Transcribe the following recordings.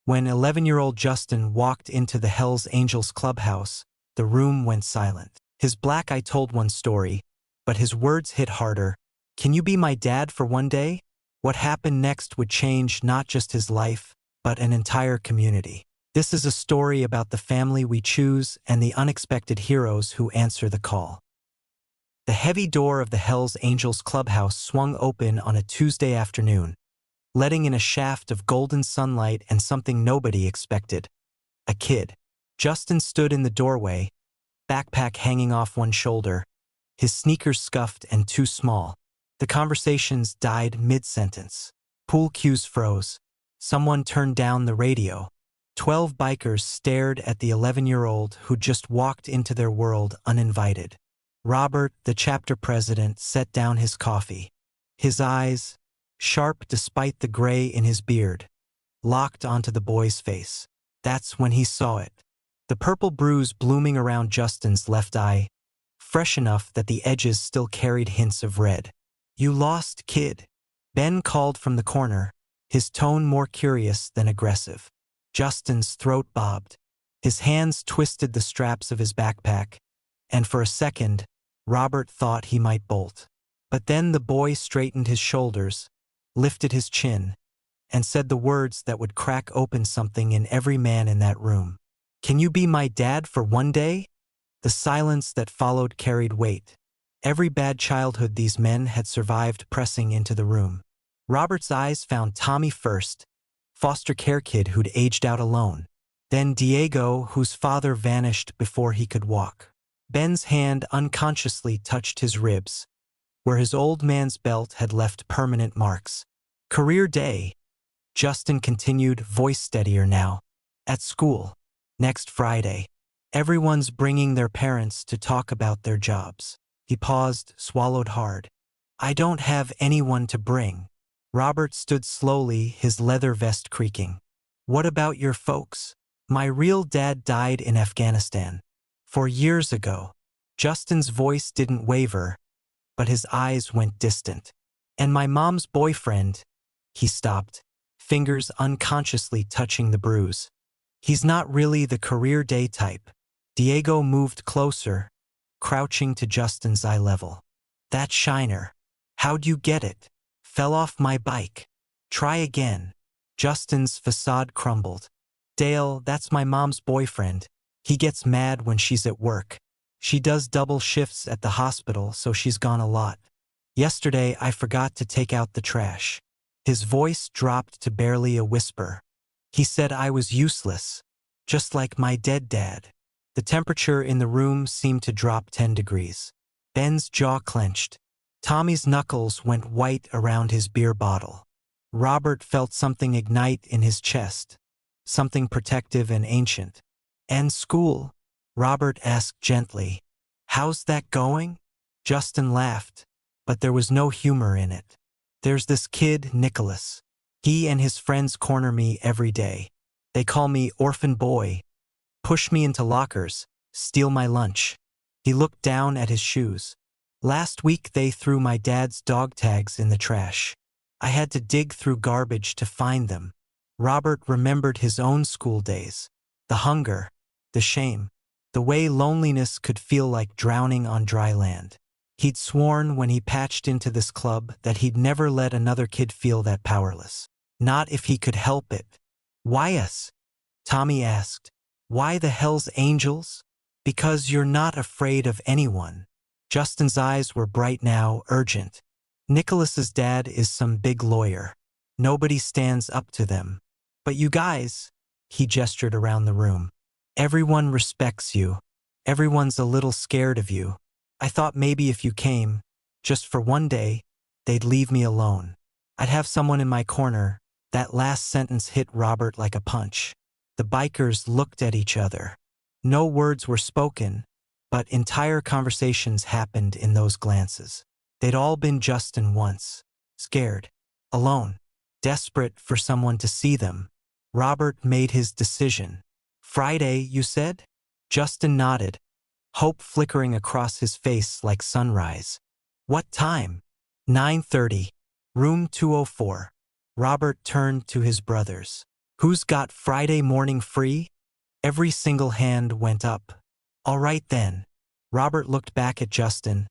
When 11-year-old Justin walked into the Hells Angels clubhouse, the room went silent. His black eye told one story, but his words hit harder. Can you be my dad for one day? What happened next would change not just his life, but an entire community. This is a story about the family we choose and the unexpected heroes who answer the call. The heavy door of the Hells Angels clubhouse swung open on a Tuesday afternoon, letting in a shaft of golden sunlight and something nobody expected. A kid. Justin stood in the doorway, backpack hanging off one shoulder, his sneakers scuffed and too small. The conversations died mid-sentence. Pool cues froze. Someone turned down the radio. 12 bikers stared at the 11-year-old who just walked into their world uninvited. Robert, the chapter president, set down his coffee. His eyes, sharp despite the gray in his beard, locked onto the boy's face. That's when he saw it. The purple bruise blooming around Justin's left eye, fresh enough that the edges still carried hints of red. You lost, kid. Ben called from the corner, his tone more curious than aggressive. Justin's throat bobbed. His hands twisted the straps of his backpack, and for a second, Robert thought he might bolt. But then the boy straightened his shoulders, lifted his chin, and said the words that would crack open something in every man in that room. Can you be my dad for one day? The silence that followed carried weight. Every bad childhood these men had survived pressing into the room. Robert's eyes found Tommy first, foster care kid who'd aged out alone. Then Diego, whose father vanished before he could walk. Ben's hand unconsciously touched his ribs, where his old man's belt had left permanent marks. Career day. Justin continued, voice steadier now. At school. Next Friday. Everyone's bringing their parents to talk about their jobs. He paused, swallowed hard. I don't have anyone to bring. Robert stood slowly, his leather vest creaking. What about your folks? My real dad died in Afghanistan. 4 years ago. Justin's voice didn't waver, but his eyes went distant. And my mom's boyfriend. He stopped, fingers unconsciously touching the bruise. He's not really the career day type. Diego moved closer, crouching to Justin's eye level. That shiner. How'd you get it? Fell off my bike. Try again. Justin's facade crumbled. Dale, that's my mom's boyfriend. He gets mad when she's at work. She does double shifts at the hospital, so she's gone a lot. Yesterday, I forgot to take out the trash. His voice dropped to barely a whisper. He said I was useless, just like my dead dad. The temperature in the room seemed to drop 10 degrees. Ben's jaw clenched. Tommy's knuckles went white around his beer bottle. Robert felt something ignite in his chest, something protective and ancient. And school? Robert asked gently. How's that going? Justin laughed, but there was no humor in it. There's this kid, Nicholas. He and his friends corner me every day. They call me orphan boy, push me into lockers, steal my lunch. He looked down at his shoes. Last week they threw my dad's dog tags in the trash. I had to dig through garbage to find them. Robert remembered his own school days. The hunger, the shame, the way loneliness could feel like drowning on dry land. He'd sworn when he patched into this club that he'd never let another kid feel that powerless. Not if he could help it. Why us? Tommy asked. Why the Hells Angels? Because you're not afraid of anyone. Justin's eyes were bright now, urgent. Nicholas's dad is some big lawyer. Nobody stands up to them. But you guys, he gestured around the room. Everyone respects you. Everyone's a little scared of you. I thought maybe if you came, just for one day, they'd leave me alone. I'd have someone in my corner. That last sentence hit Robert like a punch. The bikers looked at each other. No words were spoken, but entire conversations happened in those glances. They'd all been Justin once. Scared. Alone. Desperate for someone to see them. Robert made his decision. Friday, you said? Justin nodded, hope flickering across his face like sunrise. What time? 9:30. Room 204. Robert turned to his brothers. Who's got Friday morning free? Every single hand went up. All right then. Robert looked back at Justin,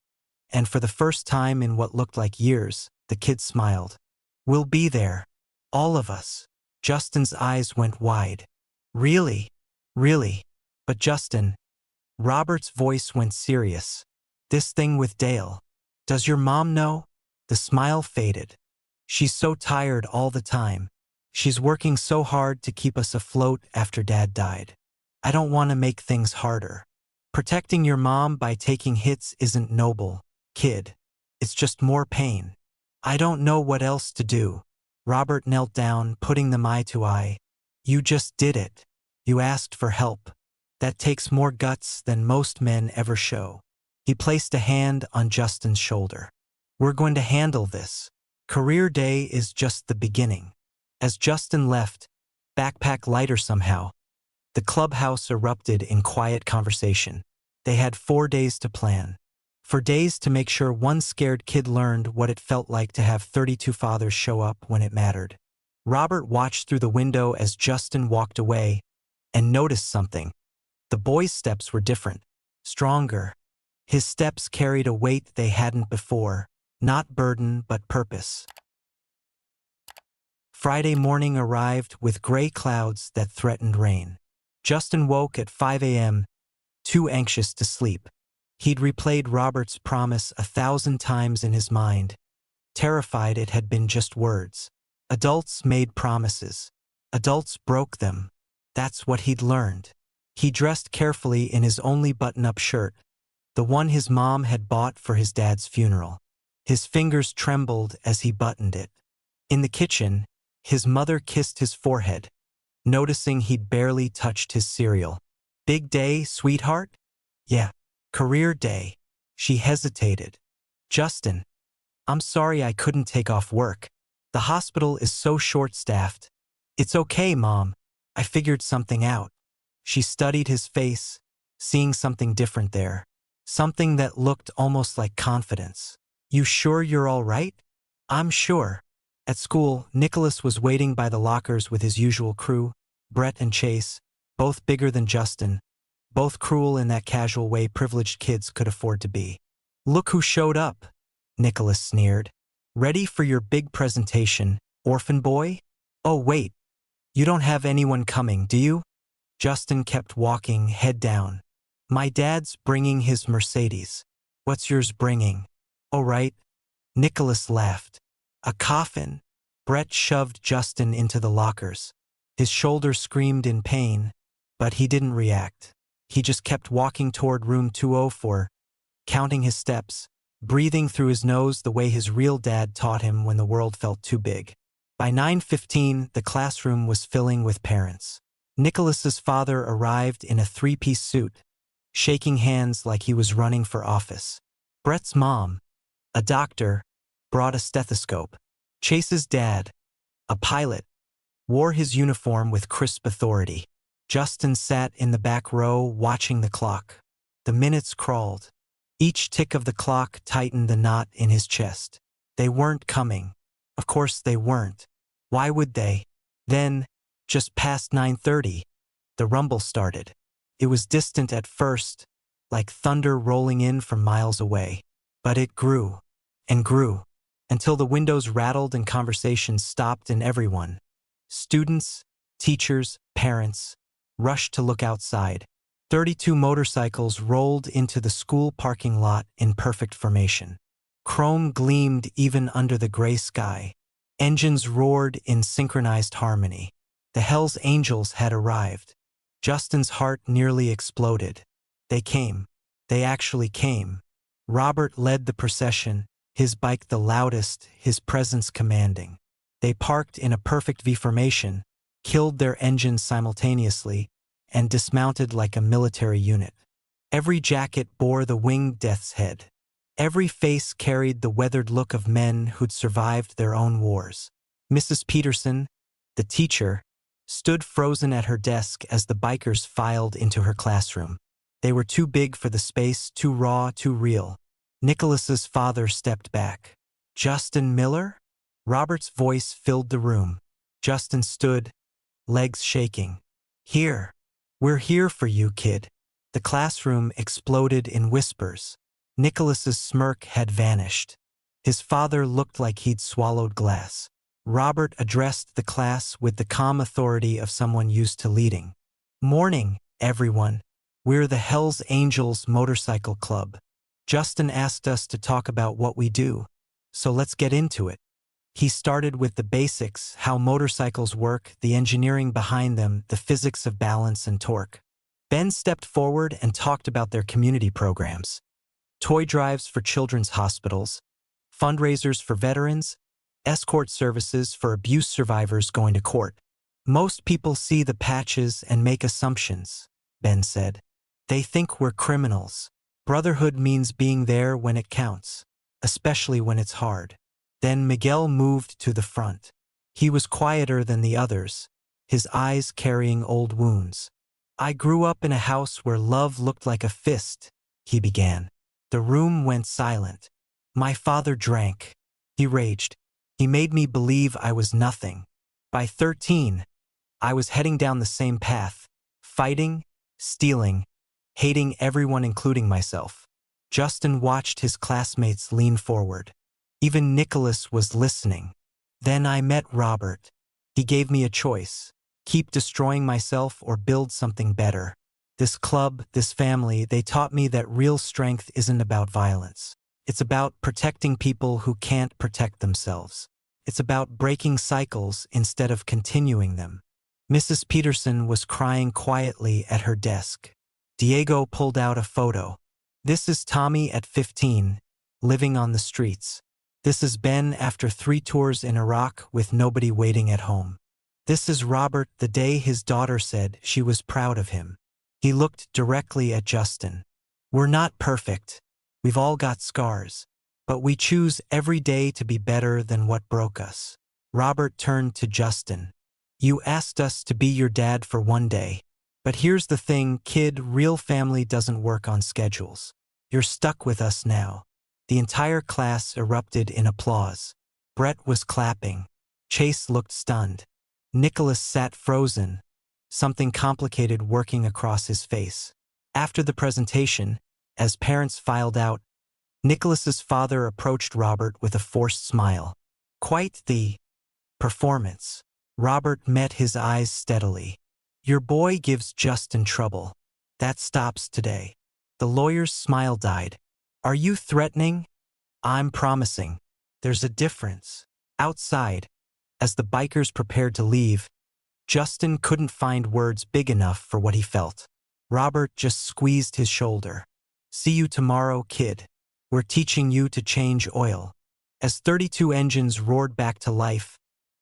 and for the first time in what looked like years, the kid smiled. We'll be there. All of us. Justin's eyes went wide. Really? Really? But Justin, Robert's voice went serious. This thing with Dale. Does your mom know? The smile faded. She's so tired all the time. She's working so hard to keep us afloat after Dad died. I don't want to make things harder. Protecting your mom by taking hits isn't noble, kid. It's just more pain. I don't know what else to do. Robert knelt down, putting them eye to eye. You just did it. You asked for help. That takes more guts than most men ever show. He placed a hand on Justin's shoulder. We're going to handle this. Career day is just the beginning. As Justin left, backpack lighter somehow, the clubhouse erupted in quiet conversation. They had 4 days to plan. 4 days to make sure one scared kid learned what it felt like to have 32 fathers show up when it mattered. Robert watched through the window as Justin walked away and noticed something. The boy's steps were different, stronger. His steps carried a weight they hadn't before, not burden but purpose. Friday morning arrived with gray clouds that threatened rain. Justin woke at 5 a.m., too anxious to sleep. He'd replayed Robert's promise 1,000 times in his mind, terrified it had been just words. Adults made promises. Adults broke them. That's what he'd learned. He dressed carefully in his only button-up shirt, the one his mom had bought for his dad's funeral. His fingers trembled as he buttoned it. In the kitchen, his mother kissed his forehead, noticing he'd barely touched his cereal. Big day, sweetheart? Yeah. Career day. She hesitated. Justin, I'm sorry I couldn't take off work. The hospital is so short-staffed. It's okay, Mom. I figured something out. She studied his face, seeing something different there. Something that looked almost like confidence. You sure you're all right? I'm sure. At school, Nicholas was waiting by the lockers with his usual crew, Brett and Chase, both bigger than Justin, both cruel in that casual way privileged kids could afford to be. Look who showed up, Nicholas sneered. Ready for your big presentation, orphan boy? Oh wait, you don't have anyone coming, do you? Justin kept walking, head down. My dad's bringing his Mercedes. What's yours bringing? Oh right. Nicholas laughed. A coffin. Brett shoved Justin into the lockers. His shoulder screamed in pain, but he didn't react. He just kept walking toward room 204, counting his steps, breathing through his nose the way his real dad taught him when the world felt too big. By 9:15, the classroom was filling with parents. Nicholas's father arrived in a 3-piece suit, shaking hands like he was running for office. Brett's mom, a doctor, brought a stethoscope. Chase's dad, a pilot, wore his uniform with crisp authority. Justin sat in the back row watching the clock. The minutes crawled. Each tick of the clock tightened the knot in his chest. They weren't coming. Of course they weren't. Why would they? Then, just past 9:30, the rumble started. It was distant at first, like thunder rolling in from miles away. But it grew and grew, until the windows rattled and conversations stopped and everyone, students, teachers, parents, rushed to look outside. 32 motorcycles rolled into the school parking lot in perfect formation. Chrome gleamed even under the gray sky. Engines roared in synchronized harmony. The Hells Angels had arrived. Justin's heart nearly exploded. They came. They actually came. Robert led the procession, his bike the loudest, his presence commanding. They parked in a perfect V formation, killed their engines simultaneously, and dismounted like a military unit. Every jacket bore the winged death's head. Every face carried the weathered look of men who'd survived their own wars. Mrs. Peterson, the teacher, stood frozen at her desk as the bikers filed into her classroom. They were too big for the space, too raw, too real. Nicholas's father stepped back. Justin Miller? Robert's voice filled the room. Justin stood, legs shaking. Here. We're here for you, kid. The classroom exploded in whispers. Nicholas's smirk had vanished. His father looked like he'd swallowed glass. Robert addressed the class with the calm authority of someone used to leading. Morning, everyone. We're the Hells Angels Motorcycle Club. Justin asked us to talk about what we do, so let's get into it. He started with the basics, how motorcycles work, the engineering behind them, the physics of balance and torque. Ben stepped forward and talked about their community programs. Toy drives for children's hospitals, fundraisers for veterans, escort services for abuse survivors going to court. Most people see the patches and make assumptions, Ben said. They think we're criminals. Brotherhood means being there when it counts, especially when it's hard. Then Miguel moved to the front. He was quieter than the others, his eyes carrying old wounds. I grew up in a house where love looked like a fist, he began. The room went silent. My father drank. He raged. He made me believe I was nothing. By 13, I was heading down the same path, fighting, stealing, hating everyone including myself. Justin watched his classmates lean forward. Even Nicholas was listening. Then I met Robert. He gave me a choice. Keep destroying myself or build something better. This club, this family, they taught me that real strength isn't about violence. It's about protecting people who can't protect themselves. It's about breaking cycles instead of continuing them. Mrs. Peterson was crying quietly at her desk. Diego pulled out a photo. This is Tommy at 15, living on the streets. This is Ben after 3 tours in Iraq with nobody waiting at home. This is Robert the day his daughter said she was proud of him. He looked directly at Justin. We're not perfect. We've all got scars. But we choose every day to be better than what broke us. Robert turned to Justin. You asked us to be your dad for one day. But here's the thing, kid, real family doesn't work on schedules. You're stuck with us now. The entire class erupted in applause. Brett was clapping. Chase looked stunned. Nicholas sat frozen, something complicated working across his face. After the presentation, as parents filed out, Nicholas's father approached Robert with a forced smile. Quite the performance. Robert met his eyes steadily. Your boy gives Justin trouble. That stops today. The lawyer's smile died. Are you threatening? I'm promising. There's a difference. Outside, as the bikers prepared to leave, Justin couldn't find words big enough for what he felt. Robert just squeezed his shoulder. See you tomorrow, kid. We're teaching you to change oil. As 32 engines roared back to life,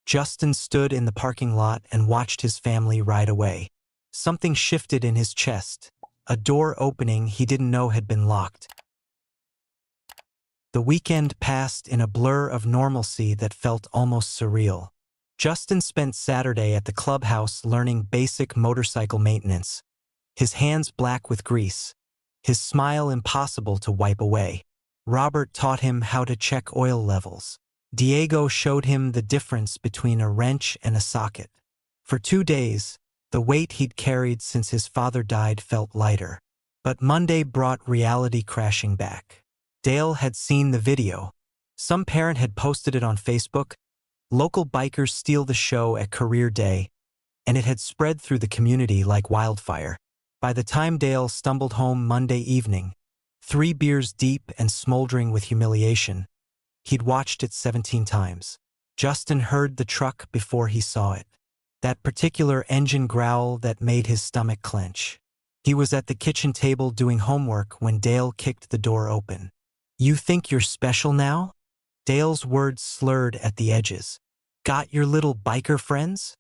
Justin stood in the parking lot and watched his family ride away. Something shifted in his chest, a door opening he didn't know had been locked. The weekend passed in a blur of normalcy that felt almost surreal. Justin spent Saturday at the clubhouse learning basic motorcycle maintenance, his hands black with grease, his smile impossible to wipe away. Robert taught him how to check oil levels. Diego showed him the difference between a wrench and a socket. For 2 days, the weight he'd carried since his father died felt lighter. But Monday brought reality crashing back. Dale had seen the video. Some parent had posted it on Facebook. Local bikers steal the show at career day, and it had spread through the community like wildfire. By the time Dale stumbled home Monday evening, 3 beers deep and smoldering with humiliation, he'd watched it 17 times. Justin heard the truck before he saw it. That particular engine growl that made his stomach clench. He was at the kitchen table doing homework when Dale kicked the door open. You think you're special now? Dale's words slurred at the edges. Got your little biker friends?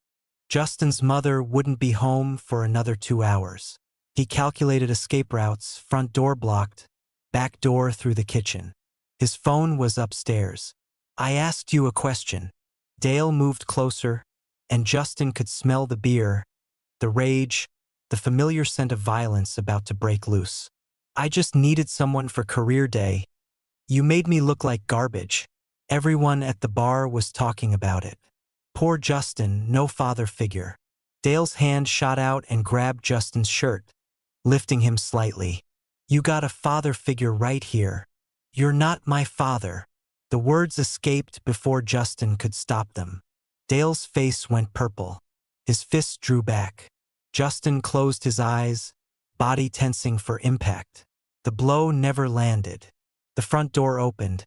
Justin's mother wouldn't be home for another 2 hours. He calculated escape routes, front door blocked, back door through the kitchen. His phone was upstairs. I asked you a question. Dale moved closer, and Justin could smell the beer, the rage, the familiar scent of violence about to break loose. I just needed someone for career day. You made me look like garbage. Everyone at the bar was talking about it. Poor Justin, no father figure. Dale's hand shot out and grabbed Justin's shirt, lifting him slightly. "You got a father figure right here. You're not my father." The words escaped before Justin could stop them. Dale's face went purple. His fists drew back. Justin closed his eyes, body tensing for impact. The blow never landed. The front door opened.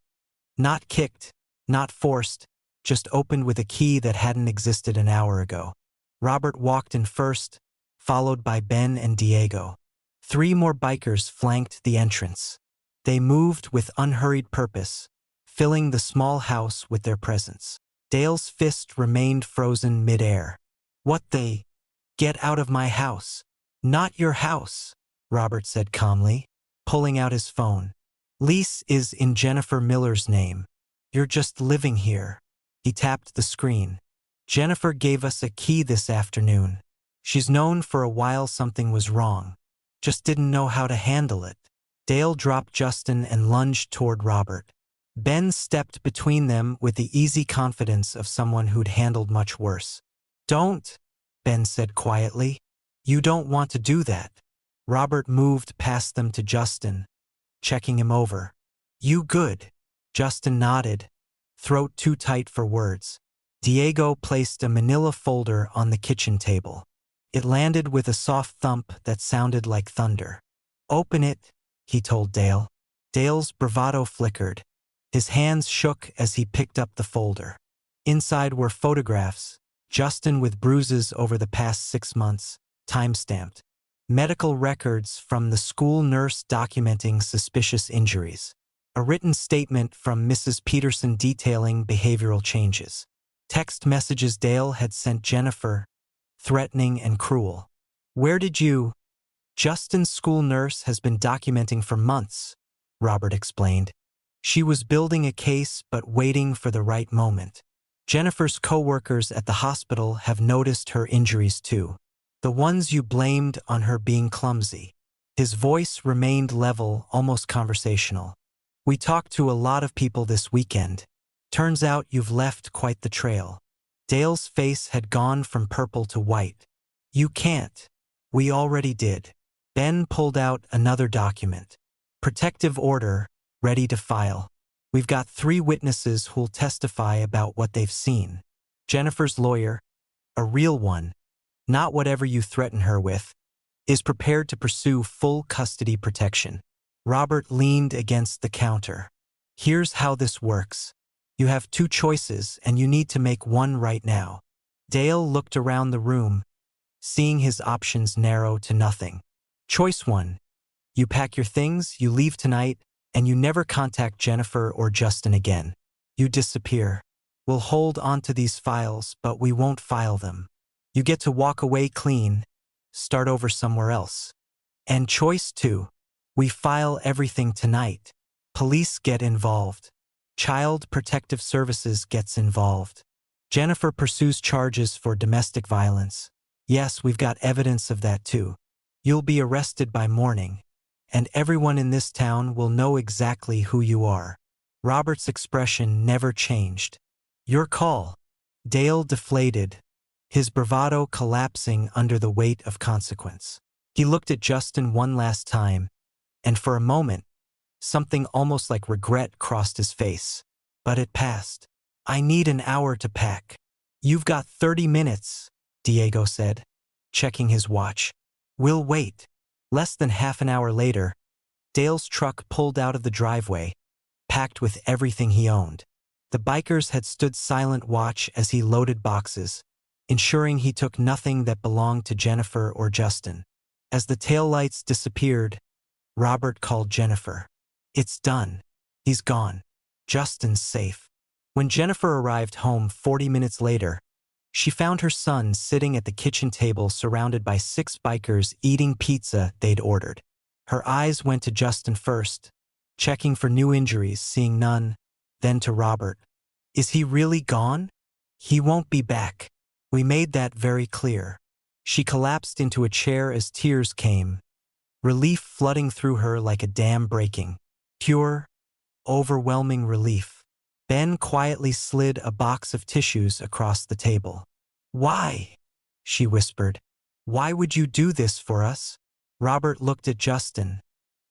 Not kicked, not forced, just opened with a key that hadn't existed an hour ago. Robert walked in first, followed by Ben and Diego. 3 more bikers flanked the entrance. They moved with unhurried purpose, filling the small house with their presence. Dale's fist remained frozen mid-air. "What the? Get out of my house." "Not your house," Robert said calmly, pulling out his phone. "Lease is in Jennifer Miller's name. You're just living here." He tapped the screen. "Jennifer gave us a key this afternoon. She's known for a while something was wrong. Just didn't know how to handle it." Dale dropped Justin and lunged toward Robert. Ben stepped between them with the easy confidence of someone who'd handled much worse. "Don't," Ben said quietly. "You don't want to do that." Robert moved past them to Justin, checking him over. "You good?" Justin nodded, throat too tight for words. Diego placed a manila folder on the kitchen table. It landed with a soft thump that sounded like thunder. "Open it," he told Dale. Dale's bravado flickered. His hands shook as he picked up the folder. Inside were photographs, Justin with bruises over the past 6 months, time-stamped. Medical records from the school nurse documenting suspicious injuries. A written statement from Mrs. Peterson detailing behavioral changes. Text messages Dale had sent Jennifer, threatening and cruel. "Where did you?" "Justin's school nurse has been documenting for months," Robert explained. "She was building a case but waiting for the right moment. Jennifer's co-workers at the hospital have noticed her injuries too. The ones you blamed on her being clumsy." His voice remained level, almost conversational. "We talked to a lot of people this weekend. Turns out you've left quite the trail." Dale's face had gone from purple to white. "You can't. We already did." Ben pulled out another document. "Protective order, ready to file. We've got 3 witnesses who'll testify about what they've seen. Jennifer's lawyer, a real one, not whatever you threaten her with, is prepared to pursue full custody protection." Robert leaned against the counter. "Here's how this works. You have 2 choices and you need to make one right now." Dale looked around the room, seeing his options narrow to nothing. "Choice 1. You pack your things, you leave tonight, and you never contact Jennifer or Justin again. You disappear. We'll hold on to these files, but we won't file them. You get to walk away clean, start over somewhere else." And choice 2. We file everything tonight. Police get involved. Child Protective Services gets involved. Jennifer pursues charges for domestic violence. Yes, we've got evidence of that too. You'll be arrested by morning, and everyone in this town will know exactly who you are. Robert's expression never changed. "Your call." Dale deflated, his bravado collapsing under the weight of consequence. He looked at Justin one last time, and for a moment, something almost like regret crossed his face. But it passed. "I need an hour to pack." "You've got 30 minutes, Diego said, checking his watch. "We'll wait." Less than half an hour later, Dale's truck pulled out of the driveway, packed with everything he owned. The bikers had stood silent watch as he loaded boxes, ensuring he took nothing that belonged to Jennifer or Justin. As the taillights disappeared, Robert called Jennifer. "It's done. He's gone. Justin's safe." When Jennifer arrived home 40 minutes later, she found her son sitting at the kitchen table surrounded by 6 bikers eating pizza they'd ordered. Her eyes went to Justin first, checking for new injuries, seeing none, then to Robert. "Is he really gone?" "He won't be back. We made that very clear." She collapsed into a chair as tears came, relief flooding through her like a dam breaking. Pure, overwhelming relief. Ben quietly slid a box of tissues across the table. "Why?" she whispered. Why would you do this for us? Robert looked at Justin,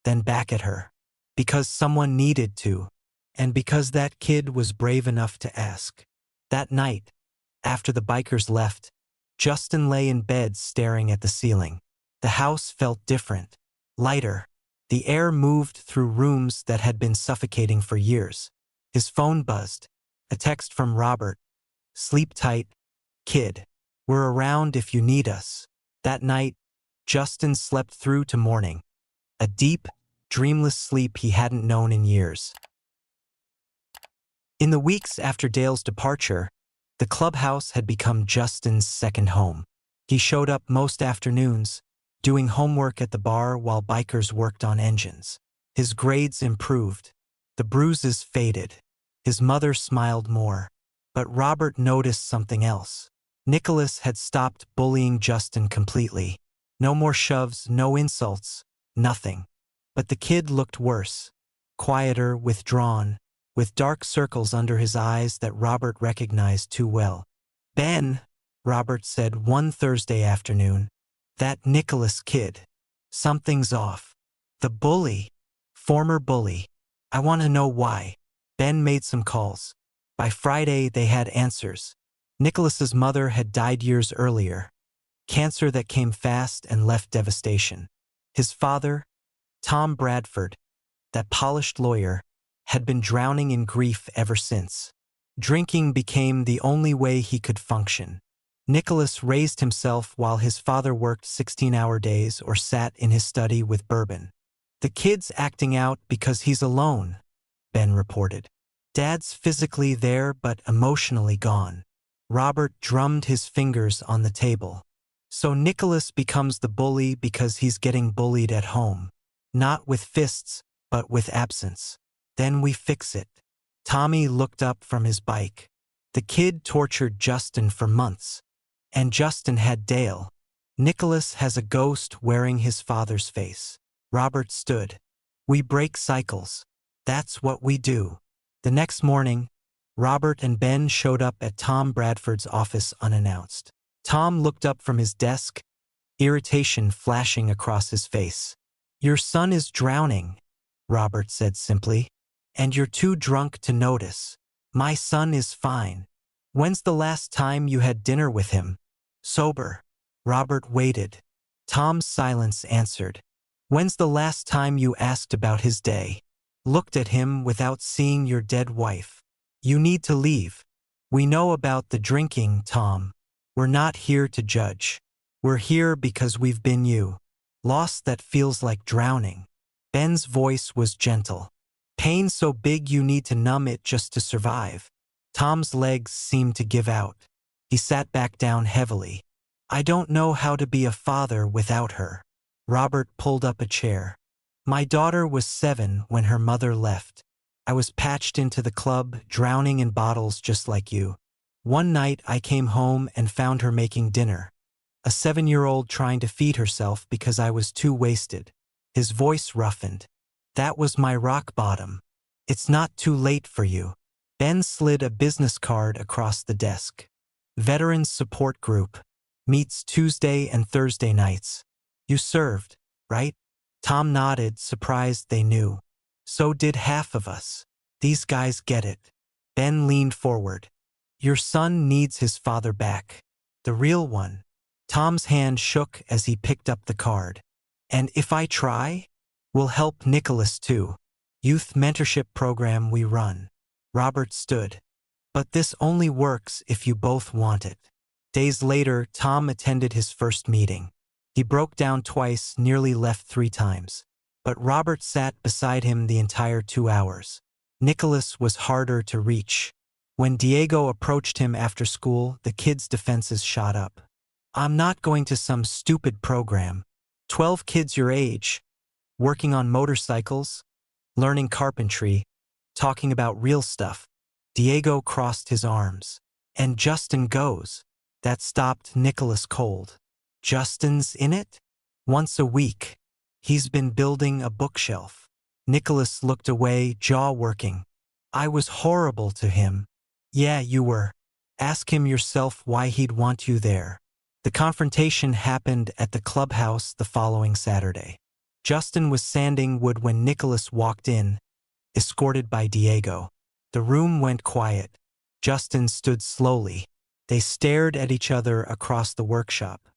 then back at her. Because someone needed to, and because that kid was brave enough to ask. That night, after the bikers left, Justin lay in bed staring at the ceiling. The house felt different, lighter. The air moved through rooms that had been suffocating for years. His phone buzzed. A text from Robert. Sleep tight, kid. We're around if you need us. That night, Justin slept through to morning. A deep, dreamless sleep he hadn't known in years. In the weeks after Dale's departure, the clubhouse had become Justin's second home. He showed up most afternoons, doing homework at the bar while bikers worked on engines. His grades improved. The bruises faded. His mother smiled more. But Robert noticed something else. Nicholas had stopped bullying Justin completely. No more shoves, no insults, nothing. But the kid looked worse. Quieter, withdrawn, with dark circles under his eyes that Robert recognized too well. Ben, Robert said one Thursday afternoon. That Nicholas kid. Something's off. The bully. Former bully. I want to know why. Ben made some calls. By Friday, they had answers. Nicholas's mother had died years earlier. Cancer that came fast and left devastation. His father, Tom Bradford, that polished lawyer, had been drowning in grief ever since. Drinking became the only way he could function. Nicholas raised himself while his father worked 16-hour days or sat in his study with bourbon. The kid's acting out because he's alone, Ben reported. Dad's physically there but emotionally gone. Robert drummed his fingers on the table. So Nicholas becomes the bully because he's getting bullied at home. Not with fists, but with absence. Then we fix it. Tommy looked up from his bike. The kid tortured Justin for months. And Justin had Dale. Nicholas has a ghost wearing his father's face. Robert stood. We break cycles. That's what we do. The next morning, Robert and Ben showed up at Tom Bradford's office unannounced. Tom looked up from his desk, irritation flashing across his face. Your son is drowning, Robert said simply. And you're too drunk to notice. My son is fine. When's the last time you had dinner with him? Sober. Robert waited. Tom's silence answered. When's the last time you asked about his day? Looked at him without seeing your dead wife. You need to leave. We know about the drinking, Tom. We're not here to judge. We're here because we've been you. Loss that feels like drowning. Ben's voice was gentle. Pain so big you need to numb it just to survive. Tom's legs seemed to give out. He sat back down heavily. I don't know how to be a father without her. Robert pulled up a chair. My daughter was 7 when her mother left. I was patched into the club, drowning in bottles just like you. One night I came home and found her making dinner. A 7-year-old trying to feed herself because I was too wasted. His voice roughened. That was my rock bottom. It's not too late for you. Ben slid a business card across the desk. Veterans Support Group. Meets Tuesday and Thursday nights. You served, right? Tom nodded, surprised they knew. So did half of us. These guys get it. Ben leaned forward. Your son needs his father back. The real one. Tom's hand shook as he picked up the card. And if I try, we'll help Nicholas too. Youth mentorship program we run. Robert stood. But this only works if you both want it. Days later, Tom attended his first meeting. He broke down twice, nearly left 3 times. But Robert sat beside him the entire 2 hours. Nicholas was harder to reach. When Diego approached him after school, the kid's defenses shot up. I'm not going to some stupid program. 12 kids your age, working on motorcycles, learning carpentry, talking about real stuff. Diego crossed his arms. And Justin goes. That stopped Nicholas cold. Justin's in it? Once a week. He's been building a bookshelf. Nicholas looked away, jaw working. I was horrible to him. Yeah, you were. Ask him yourself why he'd want you there. The confrontation happened at the clubhouse the following Saturday. Justin was sanding wood when Nicholas walked in, escorted by Diego. The room went quiet. Justin stood slowly. They stared at each other across the workshop.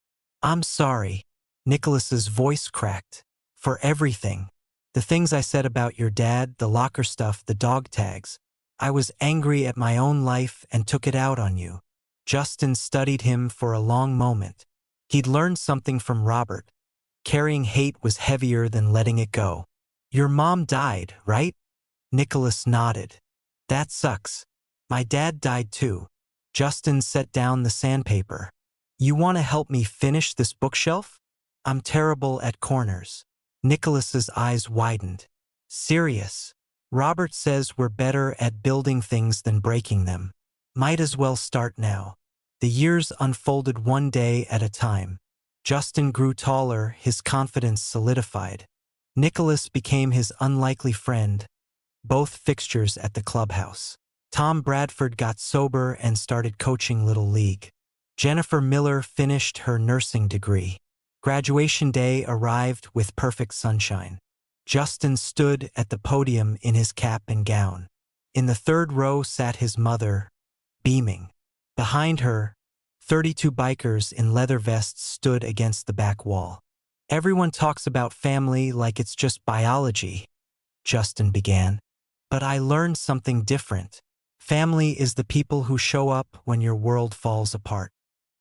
"I'm sorry," Nicholas's voice cracked, "for everything. The things I said about your dad, the locker stuff, the dog tags. I was angry at my own life and took it out on you." Justin studied him for a long moment. He'd learned something from Robert. Carrying hate was heavier than letting it go. "Your mom died, right?" Nicholas nodded. "That sucks. My dad died too." Justin set down the sandpaper. "You want to help me finish this bookshelf? I'm terrible at corners." Nicholas's eyes widened. "Serious? Robert says we're better at building things than breaking them. Might as well start now." The years unfolded one day at a time. Justin grew taller, his confidence solidified. Nicholas became his unlikely friend, both fixtures at the clubhouse. Tom Bradford got sober and started coaching Little League. Jennifer Miller finished her nursing degree. Graduation day arrived with perfect sunshine. Justin stood at the podium in his cap and gown. In the third row sat his mother, beaming. Behind her, 32 bikers in leather vests stood against the back wall. "Everyone talks about family like it's just biology," Justin began. "But I learned something different. Family is the people who show up when your world falls apart."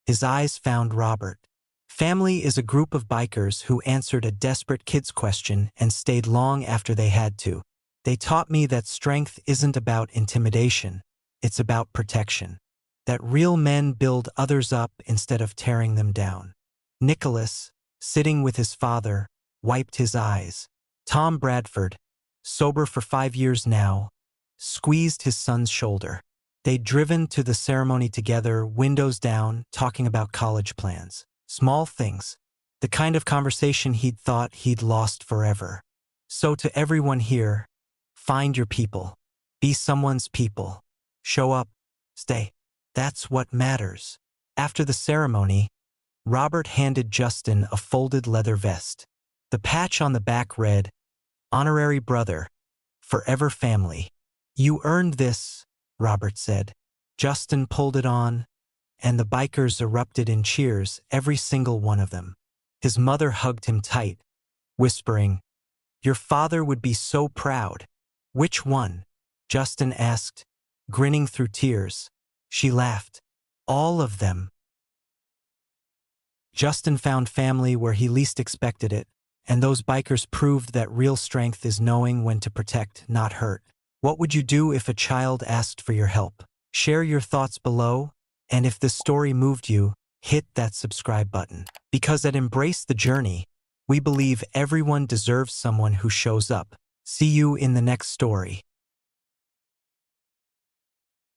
His eyes found Robert. Family is a group of bikers who answered a desperate kid's question and stayed long after they had to. "They taught me that strength isn't about intimidation, it's about protection. That real men build others up instead of tearing them down." Nicholas, sitting with his father, wiped his eyes. Tom Bradford, sober for 5 years now, squeezed his son's shoulder. They'd driven to the ceremony together, windows down, talking about college plans. Small things. The kind of conversation he'd thought he'd lost forever. So to everyone here, find your people. Be someone's people. Show up. Stay. That's what matters. After the ceremony, Robert handed Justin a folded leather vest. The patch on the back read, "Honorary Brother, Forever Family." "You earned this," Robert said. Justin pulled it on, and the bikers erupted in cheers, every single one of them. His mother hugged him tight, whispering, "Your father would be so proud." "Which one?" Justin asked, grinning through tears. She laughed. "All of them." Justin found family where he least expected it, and those bikers proved that real strength is knowing when to protect, not hurt. What would you do if a child asked for your help? Share your thoughts below, and if this story moved you, hit that subscribe button. Because at Embrace the Journey, we believe everyone deserves someone who shows up. See you in the next story.